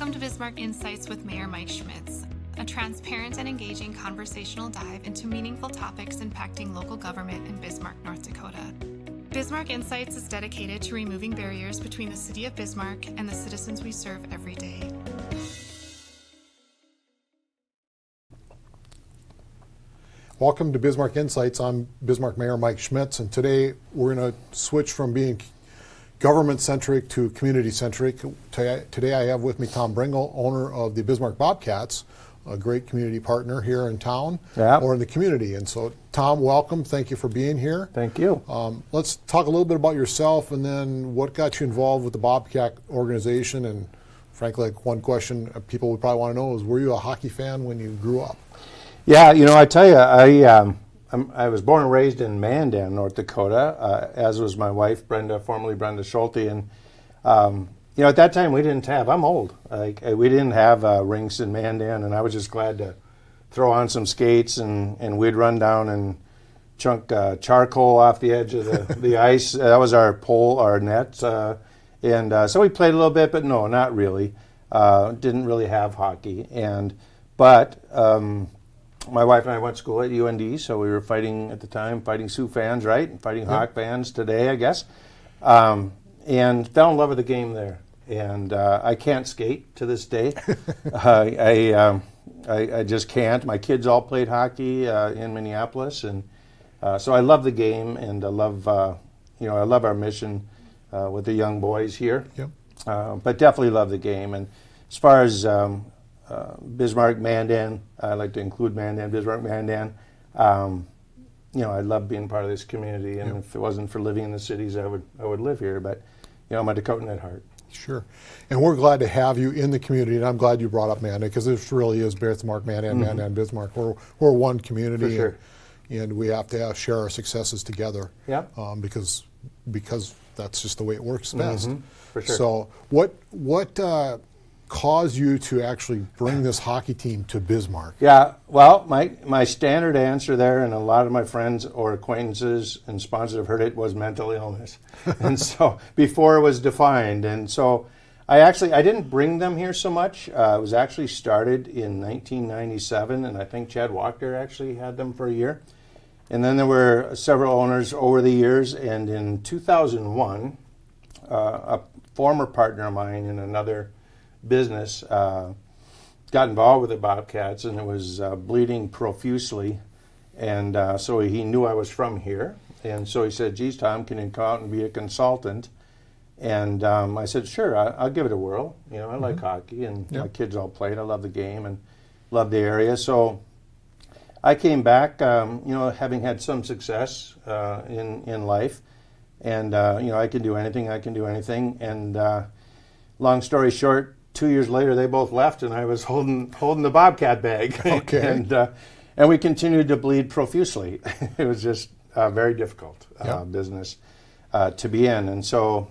Welcome to Bismarck Insights with Mayor Mike Schmitz, a transparent and engaging conversational dive into meaningful topics impacting local government in Bismarck, North Dakota. Bismarck Insights is dedicated to removing barriers between the city of Bismarck and the citizens we serve every day. Welcome to Bismarck Insights. I'm Bismarck Mayor Mike Schmitz, and today we're going to switch from being government-centric to community-centric. Today I have with me Thom Brigl, owner of the Bismarck Bobcats, a great community partner here in town or in the community. And so, Thom, welcome. Thank you for being here. Thank you. Let's talk a little bit about yourself and then what got you involved with the Bobcat organization. And frankly, like one question people would probably want to know is, were you a hockey fan when you grew up? Yeah, you know, I tell you, I was born and raised in Mandan, North Dakota, as was my wife, Brenda, formerly Brenda Schulte. And, you know, at that time we didn't have, I'm old, we didn't have rinks in Mandan, and I was just glad to throw on some skates and we'd run down and chunk charcoal off the edge of the ice. That was our pole, our net. So we played a little bit, but no, not really. Didn't really have hockey. But my wife and I went to school at UND, so we were fighting at the time, fighting Sioux fans, right? And fighting Hawk fans today, I guess. And fell in love with the game there. And I can't skate to this day. I just can't. My kids all played hockey in Minneapolis, and so I love the game, and I love our mission with the young boys here. Yep. But definitely love the game. And as far as Bismarck, Mandan, I like to include Mandan, Bismarck, Mandan. You know, I love being part of this community, and if it wasn't for living in the cities, I would live here. But you know, I'm a Dakotan at heart. Sure, and we're glad to have you in the community, and I'm glad you brought up Mandan, because this really is Bismarck, Mandan, Mandan, Bismarck. We're one community, for sure. and we have to share our successes together. Yeah. Because that's just the way it works best. For sure. So what caused you to actually bring this hockey team to Bismarck? Yeah, well, my standard answer there, and a lot of my friends or acquaintances and sponsors have heard it, was mental illness. And so before it was defined. And so I didn't bring them here so much. It was actually started in 1997, and I think Chad Walker actually had them for a year. And then there were several owners over the years, and in 2001, a former partner of mine in another business got involved with the Bobcats, and it was bleeding profusely, and so he knew I was from here, and so he said, "Geez, Thom, can you come out and be a consultant?" And I said, "Sure, I'll give it a whirl. You know, I like hockey, and my kids all played. I love the game and love the area." So I came back, you know, having had some success in life, and you know, I can do anything. And long story short, 2 years later, they both left, and I was holding the Bobcat bag. Okay. And we continued to bleed profusely. It was just a very difficult business to be in. And so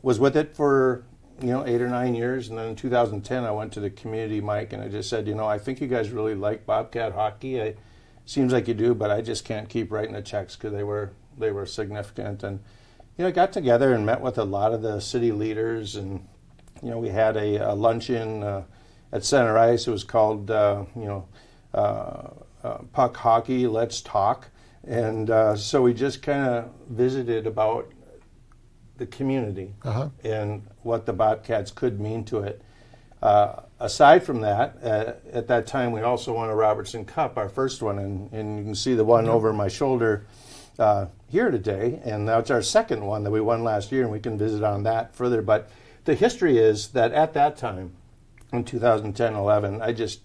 was with it for, you know, 8 or 9 years. And then in 2010, I went to the community, Mike, and I just said, you know, I think you guys really like Bobcat hockey. Seems like you do, but I just can't keep writing the checks because they were significant. And, you know, I got together and met with a lot of the city leaders, and you know, we had a luncheon at Center Ice. It was called, Puck Hockey, Let's Talk. And so we just kind of visited about the community and what the Bobcats could mean to it. Aside from that, at that time, we also won a Robertson Cup, our first one. And you can see the one over my shoulder here today. And that's our second one that we won last year, and we can visit on that further. But the history is that at that time, in 2010-11,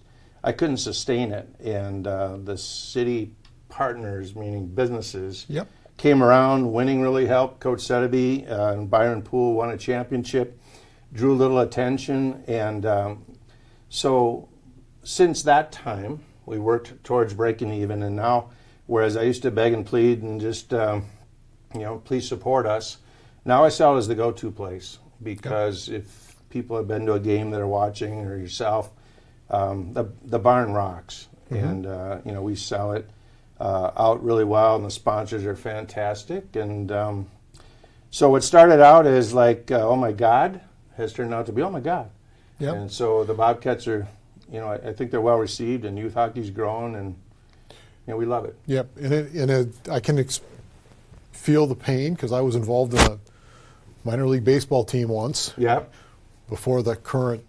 I couldn't sustain it, and the city partners, meaning businesses, came around. Winning really helped. Coach Sedeby and Byron Poole won a championship, drew little attention, and so since that time, we worked towards breaking even. And now, whereas I used to beg and plead and just, you know, please support us, now I sell it as the go-to place. Because if people have been to a game that are watching, or yourself, the barn rocks, and you know, we sell it out really well, and the sponsors are fantastic. And so what started out as like, oh my God, has turned out to be, oh my God. Yep. And so the Bobcats are, I think they're well received, and youth hockey's grown, and we love it. Yep, and I can feel the pain because I was involved in a minor league baseball team once. Yep. Before the current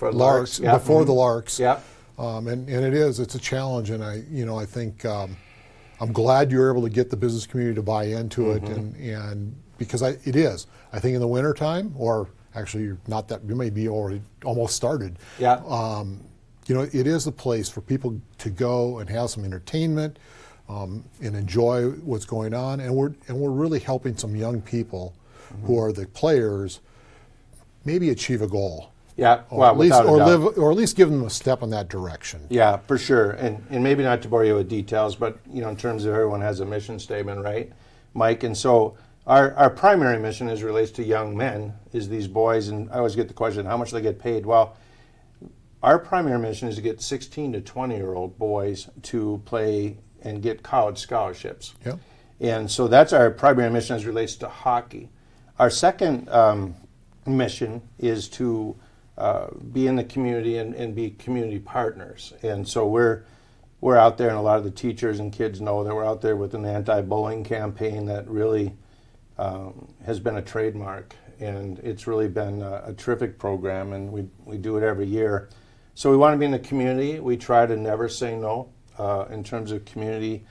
Larks. Yep. Before the Larks. Yep. And it's a challenge, and I think I'm glad you're able to get the business community to buy into it, and because it is. I think in the wintertime, or actually you're not that, you may be already almost started. Yeah. It is the place for people to go and have some entertainment and enjoy what's going on, and we're really helping some young people who are the players maybe achieve a goal. Yeah, Or well, at least, without or at least give them a step in that direction. Yeah, for sure. And maybe not to bore you with details, but in terms of everyone has a mission statement, right, Mike? And so our primary mission as relates to young men is these boys, and I always get the question, how much do they get paid? Well, our primary mission is to get 16 to 20-year-old boys to play and get college scholarships. Yep. And so that's our primary mission as relates to hockey. Our second mission is to be in the community and be community partners. And so we're out there, and a lot of the teachers and kids know that we're out there with an anti-bullying campaign that really has been a trademark. And it's really been a terrific program, and we do it every year. So we want to be in the community. We try to never say no in terms of community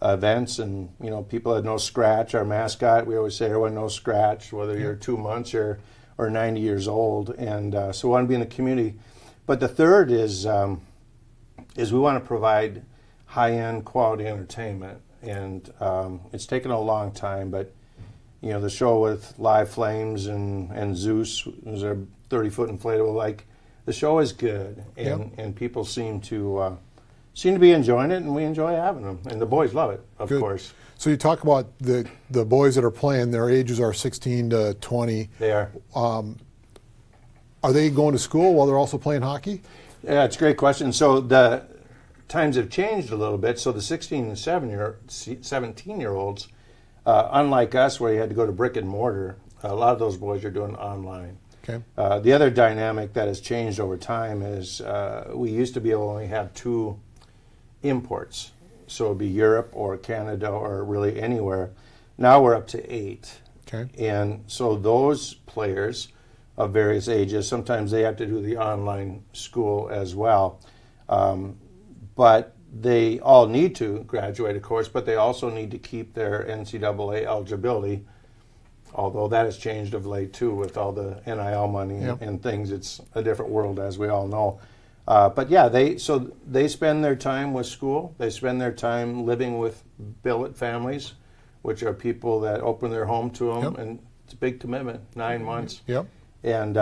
events, and people that know Scratch, our mascot, we always say everyone knows Scratch, whether you're 2 months or 90 years old, and so we want to be in the community. But the third is we want to provide high-end quality entertainment, and it's taken a long time, but the show with Live Flames and Zeus, who's a 30-foot inflatable, like, the show is good, and people seem to be enjoying it, and we enjoy having them, and the boys love it, of course. So you talk about the boys that are playing, their ages are 16 to 20. They are. Are they going to school while they're also playing hockey? Yeah, it's a great question. So the times have changed a little bit. So the 16 and 17-year-olds, unlike us where you had to go to brick and mortar, a lot of those boys are doing online. Okay. The other dynamic that has changed over time is we used to be able to only have 2 imports. So it would be Europe or Canada or really anywhere. Now we're up to 8. Okay. And so those players of various ages, sometimes they have to do the online school as well. But they all need to graduate, of course, but they also need to keep their NCAA eligibility, although that has changed of late too with all the NIL money and things. It's a different world, as we all know. But yeah, they spend their time with school. They spend their time living with billet families, which are people that open their home to them, and it's a big commitment, 9 months. Yep. And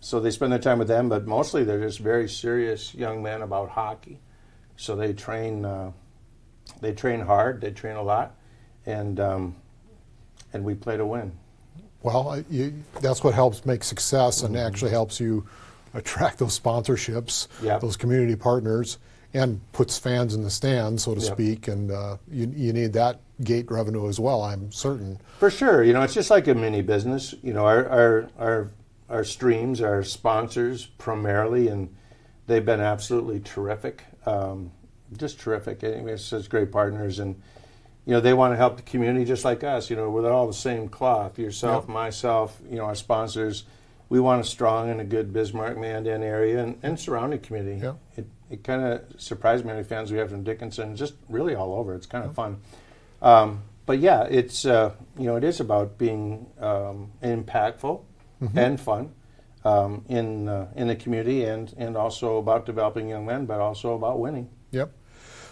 so they spend their time with them, but mostly they're just very serious young men about hockey. So they train hard, they train a lot, and we play to win. Well, that's what helps make success, and actually helps you attract those sponsorships, those community partners, and puts fans in the stands, so to speak, and you need that gate revenue as well, I'm certain. For sure. It's just like a mini business. Our streams are sponsors primarily, and they've been absolutely terrific, just terrific. We're such great partners, and they want to help the community just like us. We're all the same cloth. Yourself, myself, our sponsors. We want a strong and a good Bismarck, Mandan area and surrounding community. Yeah. It kind of surprised me how many fans we have from Dickinson, just really all over. It's kind of fun. But yeah, it's it is about being impactful and fun in the community, and also about developing young men, but also about winning. Yep.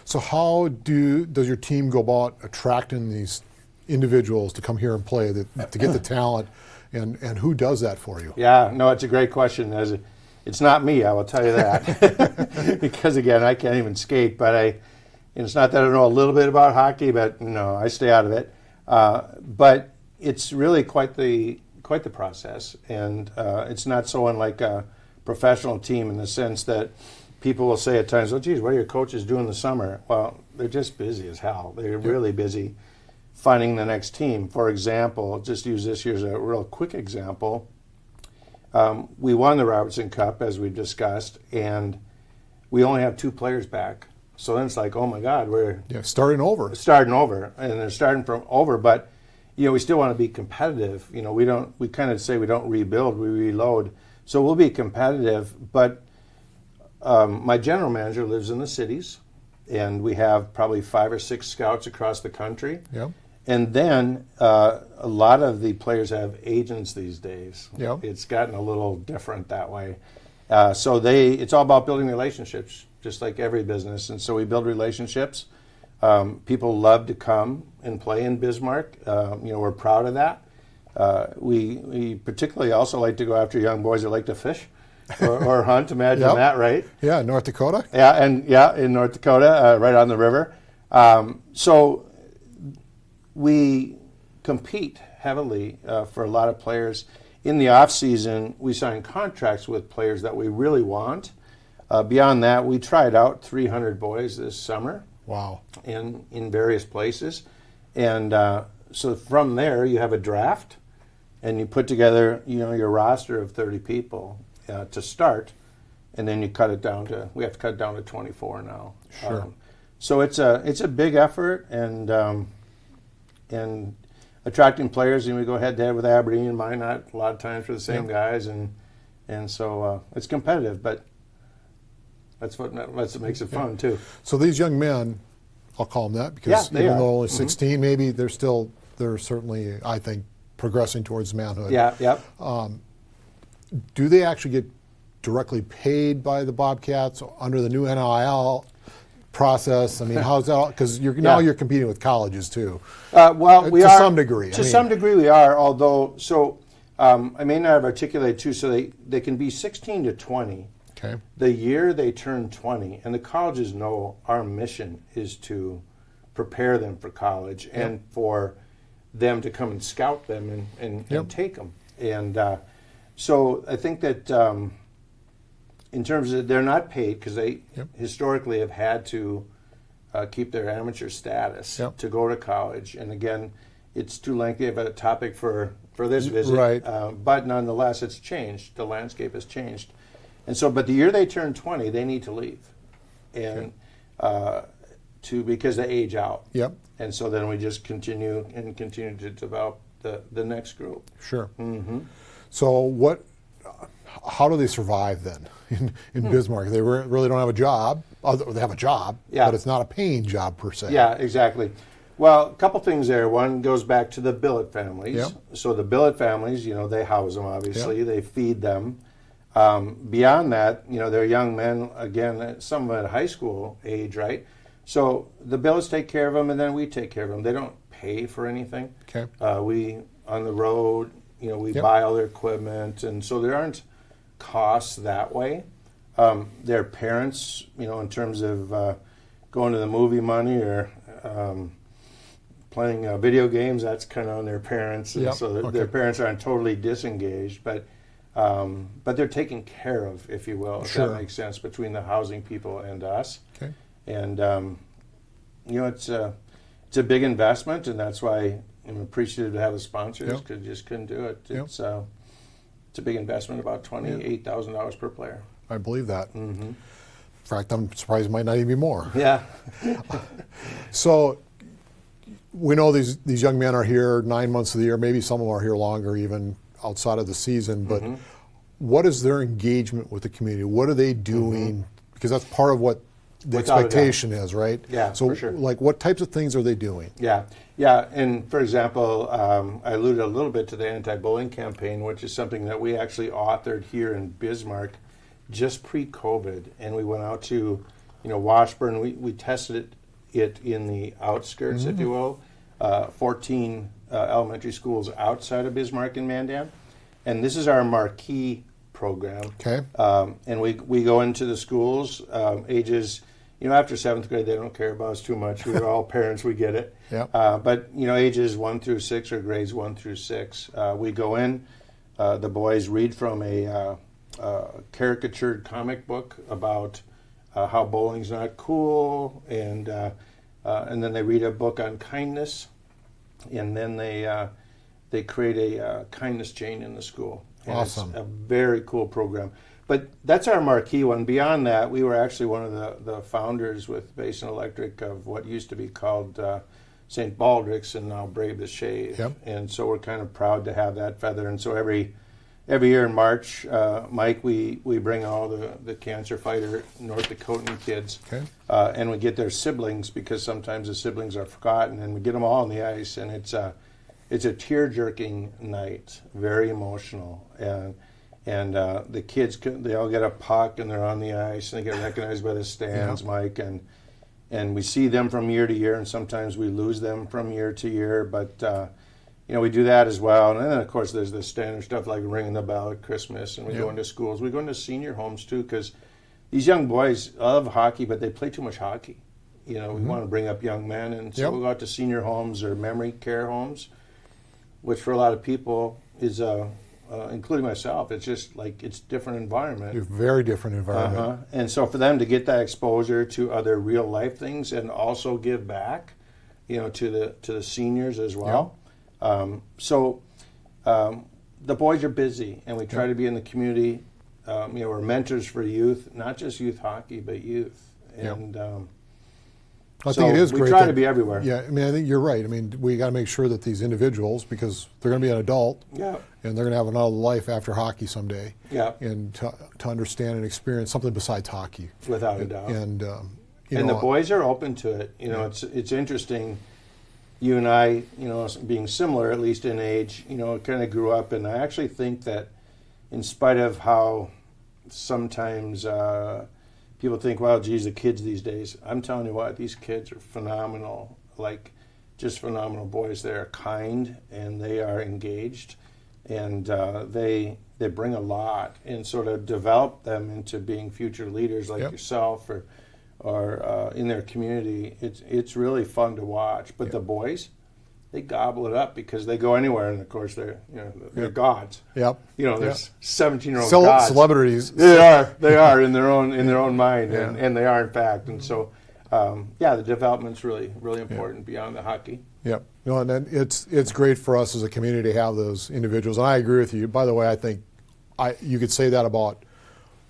So how does your team go about attracting these individuals to come here and play, to get the talent, and who does that for you? Yeah, no, it's a great question. It's not me, I will tell you that, because again, I can't even skate. But it's not that I don't know a little bit about hockey, but no, I stay out of it. But it's really quite the process, and it's not so unlike a professional team in the sense that people will say at times, "Oh, geez, what are your coaches doing in the summer?" Well, they're just busy as hell. They're really busy finding the next team. For example, just use this year as a real quick example. We won the Robertson Cup, as we discussed, and we only have 2 players back. So then it's like, oh my God, we're starting over, and they're starting from over. But we still want to be competitive. We kind of say we don't rebuild, we reload. So we'll be competitive. But my general manager lives in the cities, and we have probably 5 or 6 scouts across the country. Yep. And then a lot of the players have agents these days. Yep. It's gotten a little different that way. So it's all about building relationships, just like every business. And so we build relationships. People love to come and play in Bismarck. We're proud of that. We particularly also like to go after young boys that like to fish or hunt. Imagine that, right? Yeah, North Dakota. Yeah, in North Dakota, right on the river. So we compete heavily for a lot of players. In the off season, we sign contracts with players that we really want. Beyond that, we tried out 300 boys this summer. Wow. In various places. And so from there, you have a draft, and you put together your roster of 30 people to start, and then we have to cut it down to 24 now. Sure. So it's a big effort, and attracting players, and we go head to head with Aberdeen and Minot a lot of times for the same guys, and so it's competitive, but that's what makes it fun too. So these young men, I'll call them that because even though only 16, maybe they're certainly, I think, progressing towards manhood. Yeah. Do they actually get directly paid by the Bobcats under the new NIL process? I mean, how's that? Because now you're competing with colleges too. Well, we to are some degree. To some degree, we are. Although, I may not have articulated too. So they can be 16 to 20. Okay. The year they turn 20, and the colleges know our mission is to prepare them for college and for them to come and scout them and take them. And so I think that in terms of they're not paid because they historically have had to keep their amateur status to go to college. And again, it's too lengthy of a topic for this visit. Right. But nonetheless, it's changed. The landscape has changed. And so, but the year they turn 20, they need to leave, and because they age out. Yep. And so then we just continue to develop the next group. Sure. Mm-hmm. So how do they survive then in Bismarck? They really don't have a job. They have a job, but it's not a paying job per se. Yeah, exactly. Well, a couple things there. One goes back to the billet families. Yep. So the billet families, they house them, obviously. They feed them. Beyond that, they're young men, again, some at high school age, right? So the billets take care of them, and then we take care of them. They don't pay for anything. Okay. We, on the road, we buy all their equipment, and so there aren't costs that way. Their parents, in terms of going to the movie money or playing video games, that's kind of on their parents. And so their parents aren't totally disengaged, but they're taken care of, if you will, if that makes sense, between the housing people and us. Okay. And it's a big investment, and that's why I'm appreciative to have the sponsors because you just couldn't do it. It's a big investment, about $28,000 per player. I believe that. Mm-hmm. In fact, I'm surprised it might not even be more. Yeah. So we know these young men are here 9 months of the year. Maybe some of them are here longer, even outside of the season. But what is their engagement with the community? What are they doing? Because that's part of what the expectation is, right? Yeah, so, for sure. Like, what types of things are they doing? Yeah. And for example, I alluded a little bit to the anti-bullying campaign, which is something that we actually authored here in Bismarck just pre-COVID, and we went out to, Washburn. We tested it in the outskirts, if you will, 14 elementary schools outside of Bismarck and Mandan, and this is our marquee program. Okay. And we go into the schools, ages, after 7th grade, they don't care about us too much. We're all parents, we get it. Yep. But, ages 1 through 6 or grades 1 through 6, we go in, the boys read from a caricatured comic book about how bowling's not cool, and then they read a book on kindness, and then they create a kindness chain in the school. And Awesome. It's a very cool program. But that's our marquee one. Beyond that, we were actually one of the founders with Basin Electric of what used to be called St. Baldrick's and now Brave the Shave. Yep. And so we're kind of proud to have that feather. And so every year in March, Mike, we bring all the cancer fighter North Dakotan kids. Okay. And we get their siblings, because sometimes the siblings are forgotten, and we get them all on the ice. And it's a tear-jerking night, very emotional. And the kids, they all get a puck and they're on the ice and they get recognized by the stands, Mike. And we see them from year to year, and sometimes we lose them from year to year. But, we do that as well. And then, of course, there's the standard stuff like ringing the bell at Christmas, and we go into schools. We go into senior homes, too, because these young boys love hockey, but they play too much hockey. We want to bring up young men. And so we'll go out to senior homes or memory care homes, which for a lot of people is including myself, it's just like it's a different environment. A very different environment. And so for them to get that exposure to other real life things and also give back, to the seniors as well. So the boys are busy, and we try to be in the community. We're mentors for youth, not just youth hockey, but youth. And I think it is great. We try to be everywhere. Yeah, I think you're right. We got to make sure that these individuals, because they're going to be an adult, and they're going to have another life after hockey someday, and to understand and experience something besides hockey. Without a doubt. And the boys are open to it. It's interesting. You and I, being similar, at least in age, kind of grew up, and I actually think that in spite of how sometimes people think, well, geez, the kids these days. I'm telling you what, these kids are phenomenal, just phenomenal boys. They're kind, and they are engaged, and they bring a lot and sort of develop them into being future leaders like yourself or in their community. It's really fun to watch. But the boys, they gobble it up because they go anywhere, and of course they're gods. Yep. There's 17-year-old gods. Celebrities. They are in their own mind, and they are in fact. And so, the development's really important beyond the hockey. Yep. And then it's great for us as a community to have those individuals. And I agree with you. By the way, I think you could say that about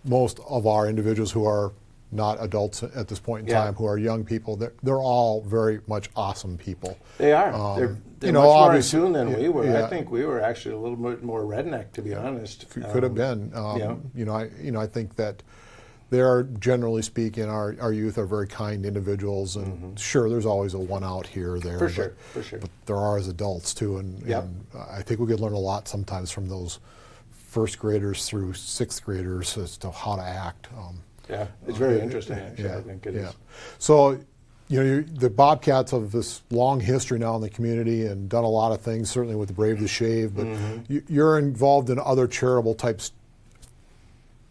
most of our individuals who are not adults at this point in time, who are young people. They're all very much awesome people. They are. They're much more in tune than we were. I think we were actually a little bit more redneck, to be honest. Could have been. I think that they are, generally speaking, our youth are very kind individuals, and sure, there's always a one out here or there. For sure. But there are as adults too, and I think we could learn a lot sometimes from those first graders through sixth graders as to how to act. It's very interesting, actually. I think it is. So, the Bobcats have this long history now in the community and done a lot of things, certainly with the Brave the Shave, but you're involved in other charitable types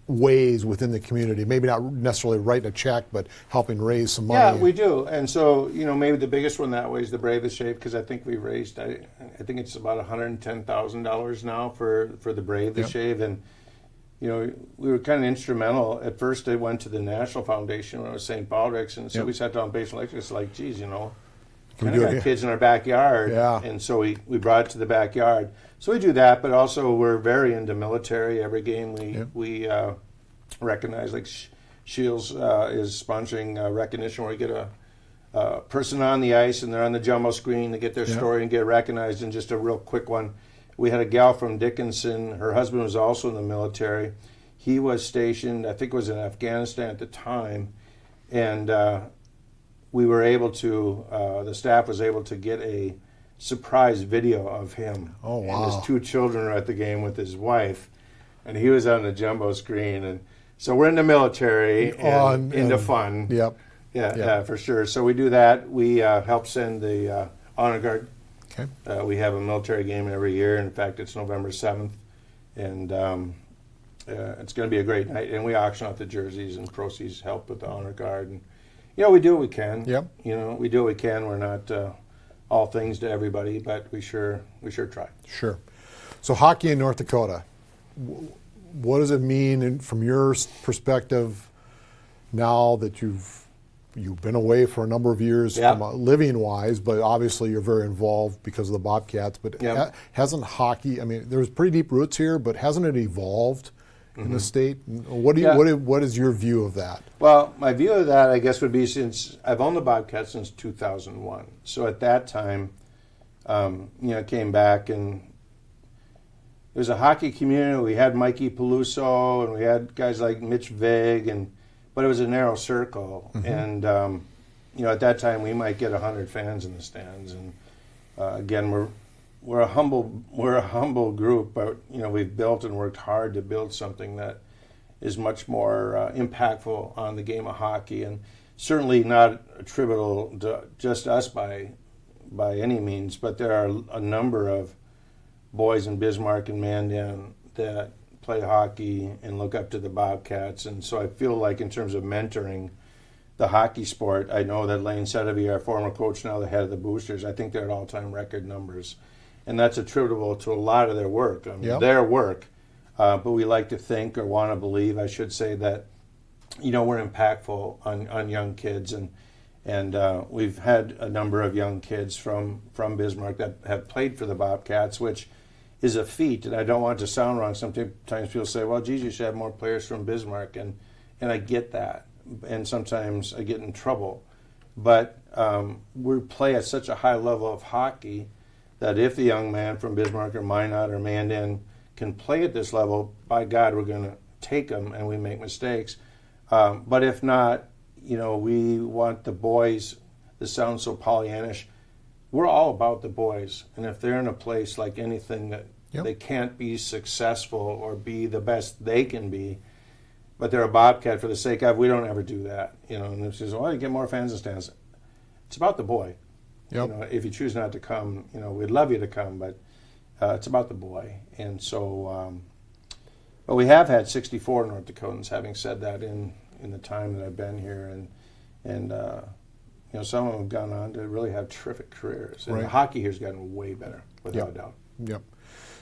ways within the community, maybe not necessarily writing a check, but helping raise some money. Yeah, we do. And so, maybe the biggest one that way is the Brave the Shave, because I think we raised, I think it's about $110,000 now for the Brave the Shave. And we were kind of instrumental. At first, it went to the National Foundation when it was St. Baldrick's, and so we sat down Basin Electric. It's like, geez, kind of got kids in our backyard, and so we brought it to the backyard. So we do that, but also we're very into military. Every game we recognize, like Shields is sponsoring recognition, where we get a person on the ice and they're on the jumbo screen to get their story and get recognized. And just a real quick one. We had a gal from Dickinson. Her husband was also in the military. He was stationed, I think it was in Afghanistan at the time, and we were able to, the staff was able to get a surprise video of him. Oh, wow. And his two children were at the game with his wife, and he was on the jumbo screen. And so we're in the military and into fun. Yeah, for sure. So we do that. We help send the Honor Guard. Okay. We have a military game every year. In fact, it's November 7th, and it's going to be a great night. And we auction off the jerseys, and proceeds help with the Honor Guard. And we do what we can. Yep. We do what we can. We're not all things to everybody, but we sure try. Sure. So hockey in North Dakota, what does it mean from your perspective now that you've you've been away for a number of years Yep. from living wise, but obviously you're very involved because of the Bobcats. But Yep. hasn't hockey? I mean, there's pretty deep roots here, but hasn't it evolved in the state? What do you, Yeah. what is your view of that? Well, my view of that, I guess, would be since I've owned the Bobcats since 2001. So at that time, came back and there was a hockey community. We had Mikey Peluso and we had guys like Mitch Vig, but it was a narrow circle. And at that time we might get 100 fans in the stands. And again, we're a humble group, but we've built and worked hard to build something that is much more impactful on the game of hockey, and certainly not attributable to just us by any means. But there are a number of boys in Bismarck and Mandan that play hockey and look up to the Bobcats, and so I feel like in terms of mentoring the hockey sport, I know that Lane Sedevy, our former coach, now the head of the Boosters, I think they're at all-time record numbers, and that's attributable to a lot of their work. I mean, their work, but we like to think, or want to believe, I should say, that we're impactful on young kids, and we've had a number of young kids from Bismarck that have played for the Bobcats, which is a feat. And I don't want it to sound wrong. Sometimes people say, well, geez, you should have more players from Bismarck. And I get that. And sometimes I get in trouble. But we play at such a high level of hockey that if the young man from Bismarck or Minot or Mandan can play at this level, by God, we're going to take them, and we make mistakes. But if not, we want the boys. This sounds so Pollyannish. We're all about the boys, and if they're in a place like anything that they can't be successful or be the best they can be, but they're a Bobcat for the sake of, we don't ever do that. And it says, well, you get more fans in stands. It's about the boy. If you choose not to come, we'd love you to come, but it's about the boy. And so, but we have had 64 North Dakotans, having said that, in the time that I've been here, and some of them have gone on to really have terrific careers. And the hockey here has gotten way better, without a doubt. Yep.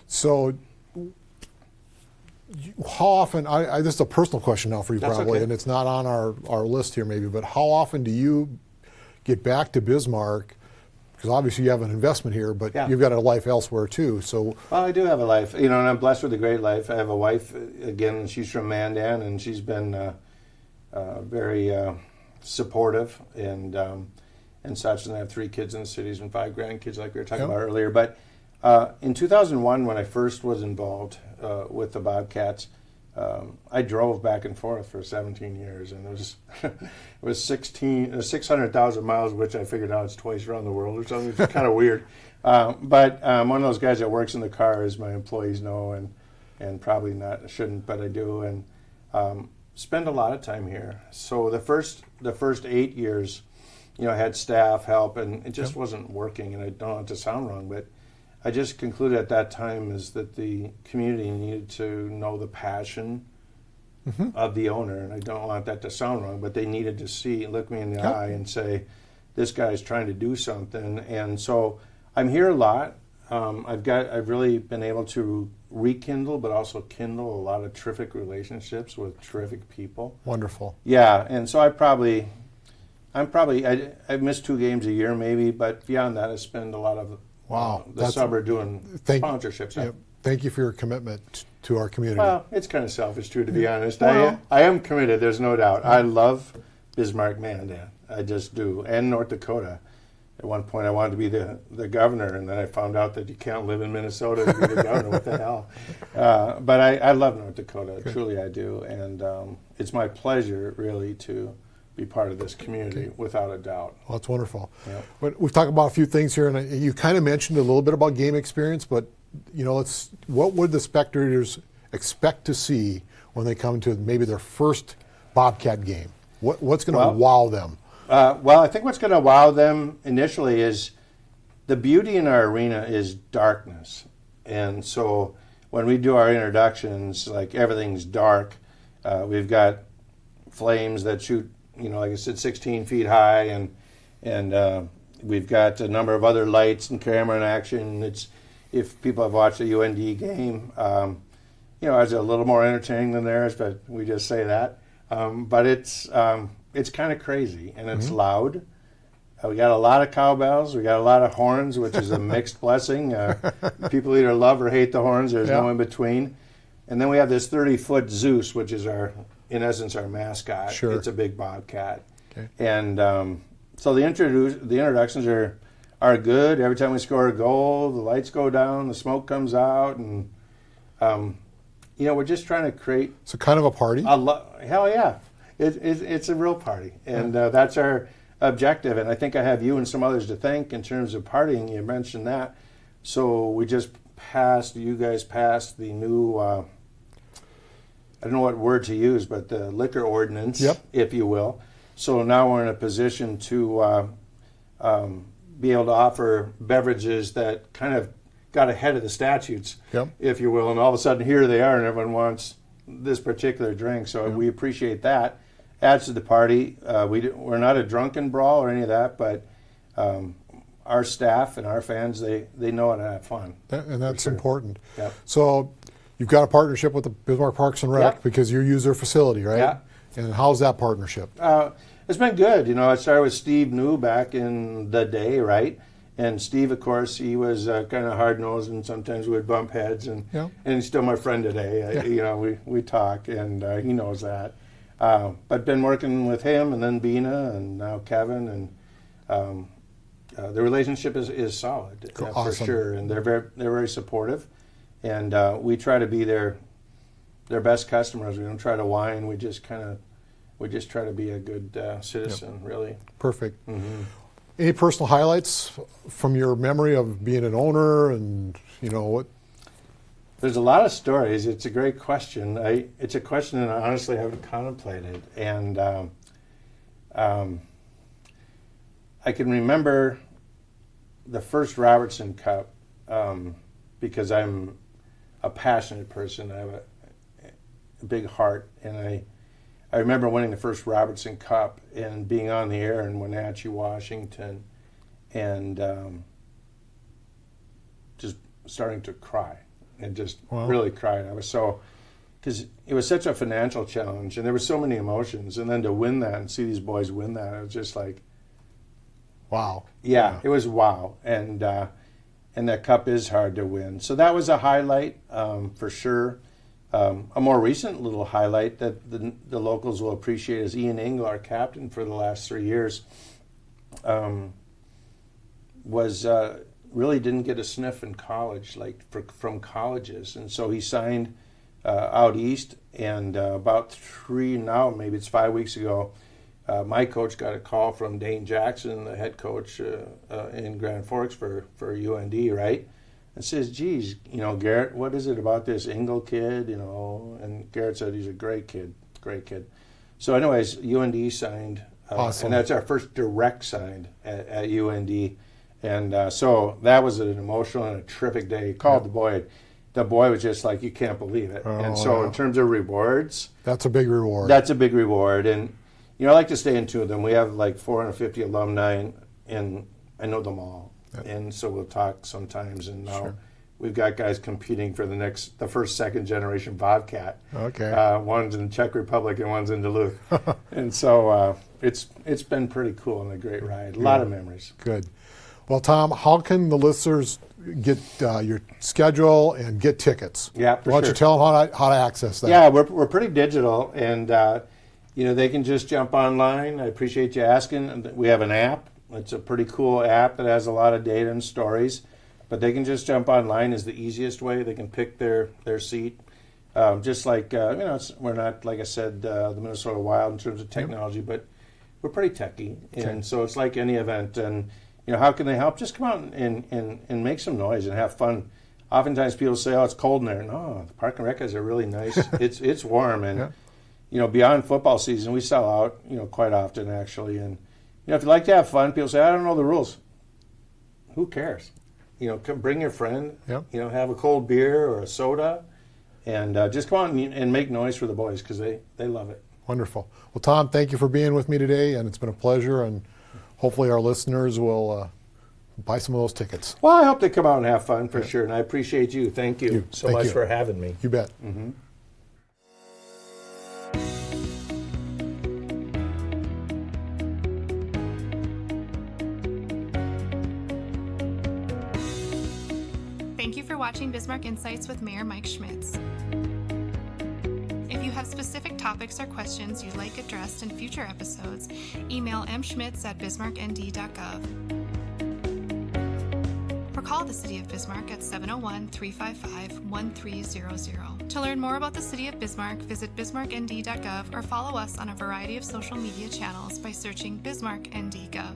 So, how often, this is a personal question now for you. That's probably, okay. and it's not on our list here maybe, but how often do you get back to Bismarck? Because obviously you have an investment here, but you've got a life elsewhere too. So, well, I do have a life, and I'm blessed with a great life. I have a wife, again, she's from Mandan, and she's been very supportive and such. And I have 3 kids in the cities and 5 grandkids, like we were talking about earlier. But in 2001, when I first was involved with the Bobcats, I drove back and forth for 17 years, and it was 600,000 miles, which I figured out it's twice around the world or something. It's kind of weird. But one of those guys that works in the car, as my employees know, and probably not shouldn't, but I do, and spend a lot of time here. So the first 8 years, I had staff help, and it just wasn't working. And I don't want it to sound wrong, but I just concluded at that time is that the community needed to know the passion of the owner, and I don't want that to sound wrong, but they needed to look me in the eye and say, this guy's trying to do something. And so I'm here a lot. I've really been able to rekindle, but also kindle a lot of terrific relationships with terrific people. Wonderful. Yeah, and so I miss 2 games a year maybe, but beyond that, I spend a lot of the summer doing sponsorships. Yeah, thank you for your commitment to our community. Well, it's kind of selfish too, to be honest. I am committed. There's no doubt. I love Bismarck, Mandan. I just do, and North Dakota. At one point, I wanted to be the governor, and then I found out that you can't live in Minnesota to be the governor. What the hell? But I love North Dakota. Okay. Truly, I do, and it's my pleasure, really, to be part of this community, without a doubt. Well, that's wonderful. Yeah. But we've talked about a few things here, and you kind of mentioned a little bit about game experience, but what would the spectators expect to see when they come to maybe their first Bobcat game? What's going to wow them? Well, I think what's going to wow them initially is the beauty in our arena is darkness. And so when we do our introductions, like everything's dark. We've got flames that shoot, like I said, 16 feet high, and we've got a number of other lights and camera in action. If people have watched a UND game, ours is a little more entertaining than theirs, but we just say that. But it's it's kind of crazy, and it's loud. We got a lot of cowbells. We got a lot of horns, which is a mixed blessing. People either love or hate the horns. There's no in between. And then we have this 30-foot Zeus, which is in essence, our mascot. Sure. It's a big bobcat. Okay. And so the introductions are good. Every time we score a goal, the lights go down, the smoke comes out, and we're just trying to create. So kind of a party. Hell yeah, it's a real party, and that's our objective. And I think I have you and some others to thank in terms of partying. You mentioned that. So we just you guys passed the new. I don't know what word to use, but the liquor ordinance, if you will. So now we're in a position to be able to offer beverages that kind of got ahead of the statutes, if you will, and all of a sudden here they are and everyone wants this particular drink. So we appreciate that. Adds to the party. We're not a drunken brawl or any of that, but our staff and our fans, they know how to have fun. And that's important. Yep. So you've got a partnership with the Bismarck Parks and Rec because you use their facility, right? Yeah. And how's that partnership? It's been good. I started with Steve New back in the day, right? And Steve, of course, he was kind of hard-nosed, and sometimes we would bump heads, and he's still my friend today. We talk, and he knows that. But been working with him, and then Bina, and now Kevin, and the relationship is solid for sure. And they're very supportive, and we try to be their best customers. We don't try to whine. We just try to be a good citizen, really. Perfect. Mm-hmm. Any personal highlights from your memory of being an owner, and what? There's a lot of stories. It's a great question. It's a question that I honestly haven't contemplated, and I can remember the first Robertson Cup because I'm a passionate person. I have a big heart, and I remember winning the first Robertson Cup and being on the air in Wenatchee, Washington, and just starting to cry and just really cried. I was because it was such a financial challenge and there were so many emotions, and then to win that and see these boys win that, it was just like, wow. Yeah, it was wow, and that cup is hard to win. So that was a highlight for sure. A more recent little highlight that the locals will appreciate is Ian Engel, our captain for the last 3 years, was really didn't get a sniff in college, from colleges, and so he signed out east. And about 5 weeks ago, my coach got a call from Dane Jackson, the head coach in Grand Forks for UND, right? And says, geez, Garrett, what is it about this Engel kid, And Garrett said he's a great kid. So anyways, UND signed. Awesome. And that's our first direct sign at UND. And so that was an emotional and a terrific day. He called the boy. The boy was just like, you can't believe it. And so in terms of rewards. That's a big reward. That's a big reward. And, I like to stay in tune with them. We have 450 alumni, and I know them all. And so we'll talk sometimes, and now we've got guys competing for the first, second generation Bobcat. Okay. One's in the Czech Republic and one's in Duluth. And so it's been pretty cool and a great ride. A lot of memories. Good. Well, Thom, how can the listeners get your schedule and get tickets? Yeah, for Why don't you tell them how to access that? Yeah, we're pretty digital, and they can just jump online. I appreciate you asking. We have an app. It's a pretty cool app that has a lot of data and stories, but they can just jump online is the easiest way. They can pick their seat. Just like, we're not, like I said, the Minnesota Wild in terms of technology, but we're pretty techy. And so it's like any event. And, how can they help? Just come out and make some noise and have fun. Oftentimes people say, it's cold in there. No, the Park and Rec is a really nice, it's warm. And, beyond football season, we sell out, quite often actually. And, if you like to have fun, people say, I don't know the rules. Who cares? Come bring your friend, have a cold beer or a soda, and just come out and make noise for the boys because they love it. Wonderful. Well, Thom, thank you for being with me today, and it's been a pleasure, and hopefully our listeners will buy some of those tickets. Well, I hope they come out and have fun for sure, and I appreciate you. Thank you so much for having me. You bet. Mm-hmm. Thank you for watching Bismarck Insights with Mayor Mike Schmitz. If you have specific topics or questions you'd like addressed in future episodes, email mschmitz@bismarcknd.gov. Or call the City of Bismarck at 701-355-1300. To learn more about the City of Bismarck, visit bismarcknd.gov or follow us on a variety of social media channels by searching BismarckND.gov.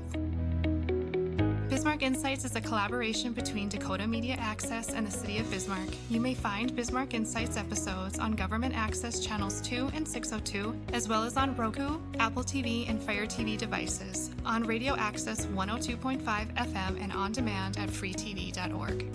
Bismarck Insights is a collaboration between Dakota Media Access and the City of Bismarck. You may find Bismarck Insights episodes on Government Access Channels 2 and 602, as well as on Roku, Apple TV, and Fire TV devices, on Radio Access 102.5 FM, and on demand at freetv.org.